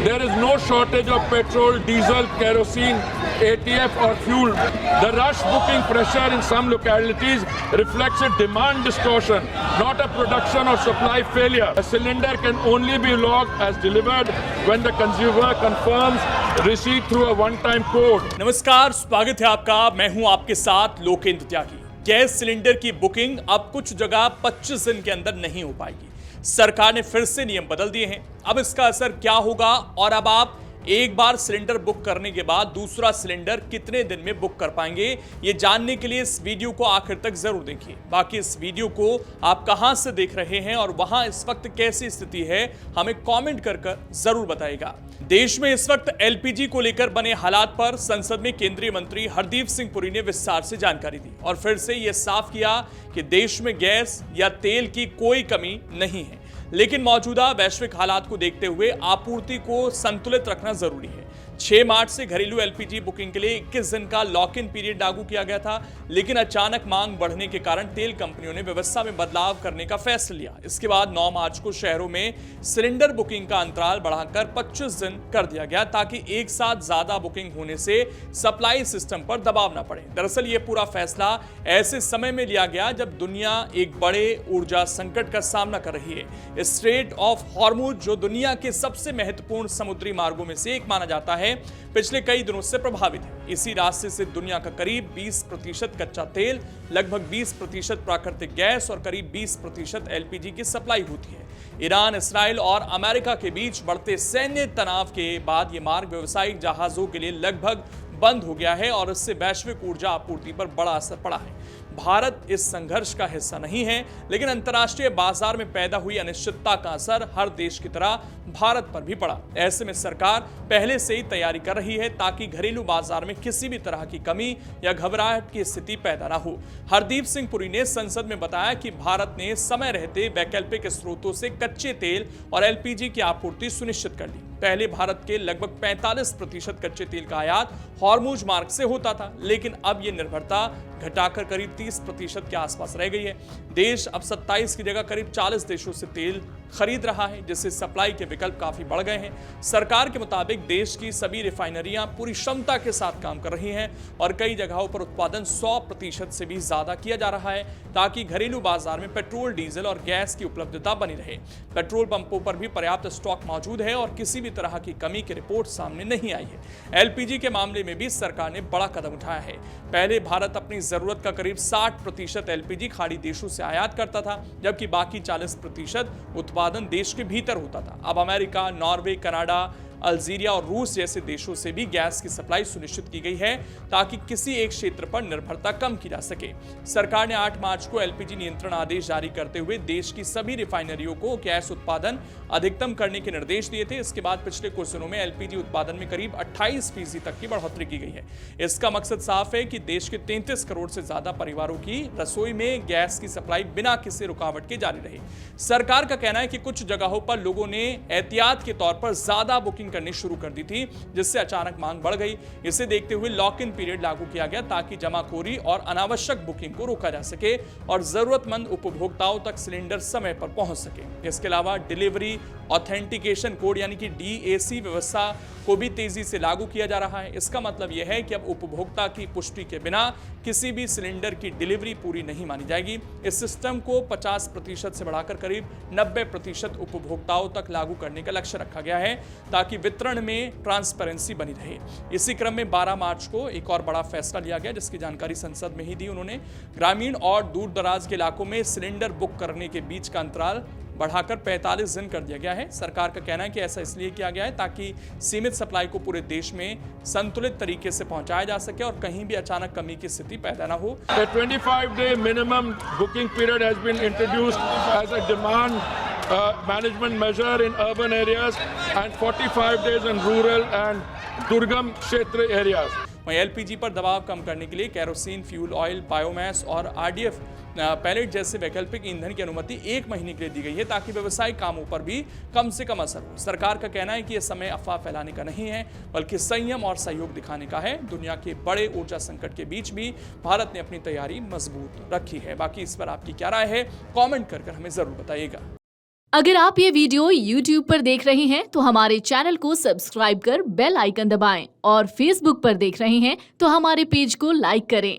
There is no shortage of petrol, diesel, kerosene, ATF or fuel. The rush booking pressure in some localities reflects a demand distortion, not a production or supply failure. A cylinder can only be logged as delivered when the consumer confirms receipt through a one-time code. नमस्कार, स्वागत है आपका। मैं हूं आपके साथ लोकेंद्र त्यागी। Gas cylinder की booking अब कुछ जगह 25 दिन के अंदर नहीं हो पाएगी। सरकार ने फिर से नियम बदल दिए हैं। अब इसका असर क्या होगा और अब आप एक बार सिलेंडर बुक करने के बाद दूसरा सिलेंडर कितने दिन में बुक कर पाएंगे, ये जानने के लिए इस वीडियो को आखिर तक जरूर देखिए। बाकी इस वीडियो को आप कहां से देख रहे हैं और वहां इस वक्त कैसी स्थिति है, हमें कमेंट कर जरूर बताइएगा। देश में इस वक्त एलपीजी को लेकर बने हालात पर संसद में केंद्रीय मंत्री हरदीप सिंह पुरी ने विस्तार से जानकारी दी और फिर से यह साफ किया कि देश में गैस या तेल की कोई कमी नहीं है, लेकिन मौजूदा वैश्विक हालात को देखते हुए आपूर्ति को संतुलित रखना जरूरी है। 6 मार्च से घरेलू एलपीजी बुकिंग के लिए 21 दिन का लॉक इन पीरियड लागू किया गया था, लेकिन अचानक मांग बढ़ने के कारण तेल कंपनियों ने व्यवस्था में बदलाव करने का फैसला लिया। इसके बाद 9 मार्च को शहरों में सिलेंडर बुकिंग का अंतराल बढ़ाकर 25 दिन कर दिया गया, ताकि एक साथ ज्यादा बुकिंग होने से सप्लाई सिस्टम पर दबाव न पड़े। दरअसल ये पूरा फैसला ऐसे समय में लिया गया जब दुनिया एक बड़े ऊर्जा संकट का सामना कर रही है। स्ट्रेट ऑफ हॉर्मुज, जो दुनिया के सबसे महत्वपूर्ण समुद्री मार्गों में से एक माना जाता है, पिछले कई दिनों से प्रभावित है। इसी रास्ते से दुनिया का करीब 20% कच्चा तेल, लगभग 20% प्राकृतिक गैस और करीब 20% एलपीजी की सप्लाई होती है। ईरान, इस्राइल और अमेरिका के बीच बढ़ते सैन्य तनाव के बाद यह मार्ग व्यावसायिक जहाजों के लिए लगभग बंद हो गया है और इससे वैश्विक ऊर्जा आपूर्ति पर बड़ा असर पड़ा है। भारत इस संघर्ष का हिस्सा नहीं है, लेकिन अंतर्राष्ट्रीय बाजार में पैदा हुई अनिश्चितता का असर हर देश की तरह भारत पर भी पड़ा। ऐसे में सरकार पहले से ही तैयारी कर रही है ताकि घरेलू बाजार में किसी भी तरह की कमी या घबराहट की स्थिति पैदा न हो। हरदीप सिंह पुरी ने संसद में बताया कि भारत ने समय रहते वैकल्पिक स्रोतों से कच्चे तेल और एलपीजी की आपूर्ति सुनिश्चित कर ली। पहले भारत के लगभग 45% कच्चे तेल का आयात हॉर्मुज मार्ग से होता था, लेकिन अब यह निर्भरता घटाकर करीब 30% के आसपास रह गई है। देश अब 27 की जगह करीब 40 देशों से तेल खरीद रहा है, जिससे सप्लाई के विकल्प काफी बढ़ गए हैं। सरकार के मुताबिक देश की सभी रिफाइनरियां पूरी क्षमता के साथ काम कर रही हैं और कई जगहों पर उत्पादन 100% से भी ज्यादा किया जा रहा है, ताकि घरेलू बाजार में पेट्रोल, डीजल और गैस की उपलब्धता बनी रहे। पेट्रोल पंपों पर भी पर्याप्त स्टॉक मौजूद है और किसी भी तरह की कमी की रिपोर्ट सामने नहीं आई है। एलपीजी के मामले में भी सरकार ने बड़ा कदम उठाया है। पहले भारत अपनी जरूरत का करीब 60% एलपीजी खाड़ी देशों से आयात करता था, जबकि बाकी 40% उत्पादन देश के भीतर होता था। अब अमेरिका, नॉर्वे, कनाडा, अल्जीरिया और रूस जैसे देशों से भी गैस की सप्लाई सुनिश्चित की गई है, ताकि किसी एक क्षेत्र पर निर्भरता कम की जा सके। सरकार ने 8 मार्च को एलपीजी नियंत्रण आदेश जारी करते हुए देश की सभी रिफाइनरियों को गैस उत्पादन अधिकतम करने के निर्देश दिए थे। इसके बाद पिछले कुछ दिनों में एलपीजी उत्पादन में करीब 28% तक की बढ़ोतरी की गई है। इसका मकसद साफ है कि देश के 33 करोड़ से ज्यादा परिवारों की रसोई में गैस की सप्लाई बिना किसी रुकावट के जारी रहे। सरकार का कहना है कि कुछ जगहों पर लोगों ने एहतियात के तौर पर ज्यादा बुकिंग करनी शुरू कर दी थी, जिससे अचानक मांग बढ़ गई। इसे देखते हुए लॉक इन पीरियड लागू किया गया, ताकि जमाखोरी और अनावश्यक बुकिंग को रोका जा सके और जरूरतमंद उपभोक्ताओं तक सिलेंडर समय पर पहुंच सके। इसके अलावा डिलीवरी ऑथेंटिकेशन कोड यानी कि डीएसी व्यवस्था को भी तेजी से लागू किया जा रहा है। इसका मतलब यह है कि अब उपभोक्ता की पुष्टि के बिना किसी भी सिलेंडर की डिलीवरी पूरी नहीं मानी जाएगी। इस सिस्टम को 50% से बढ़ाकर करीब 90% उपभोक्ताओं तक लागू करने का लक्ष्य रखा गया है, ताकि वितरण में ट्रांसपेरेंसी बनी रहे। इसी क्रम में 12 मार्च को एक और बड़ा फैसला लिया गया, जिसकी जानकारी संसद में ही दी उन्होंने। ग्रामीण और दूर दराज के इलाकों में सिलेंडर बुक करने के बीच का अंतराल बढ़ाकर 45 दिन कर दिया गया है। सरकार का कहना है कि ऐसा इसलिए किया गया है ताकि सीमित सप्लाई को पूरे देश में संतुलित तरीके से पहुंचाया जा सके और कहीं भी अचानक कमी की स्थिति पैदा ना हो। A 25-day minimum booking period has been introduced as a demand management measure in urban areas and 45 days in rural and दुर्गम क्षेत्र एरियाज। वहीं एलपीजी पर दबाव कम करने के लिए केरोसिन, फ्यूल ऑयल, बायोमास और आरडीएफ पैलेट जैसे वैकल्पिक ईंधन की अनुमति 1 महीने के लिए दी गई है, ताकि व्यवसायिक कामों पर भी कम से कम असर हो। सरकार का कहना है कि यह समय अफवाह फैलाने का नहीं है, बल्कि संयम और सहयोग दिखाने का है। दुनिया के बड़े ऊर्जा संकट के बीच भी भारत ने अपनी तैयारी मजबूत रखी है। बाकी इस पर आपकी क्या राय है, कमेंट कर हमें जरूर बताइएगा। अगर आप ये वीडियो YouTube पर देख रहे हैं तो हमारे चैनल को सब्सक्राइब कर बेल आइकन दबाएं और Facebook पर देख रहे हैं तो हमारे पेज को लाइक करें।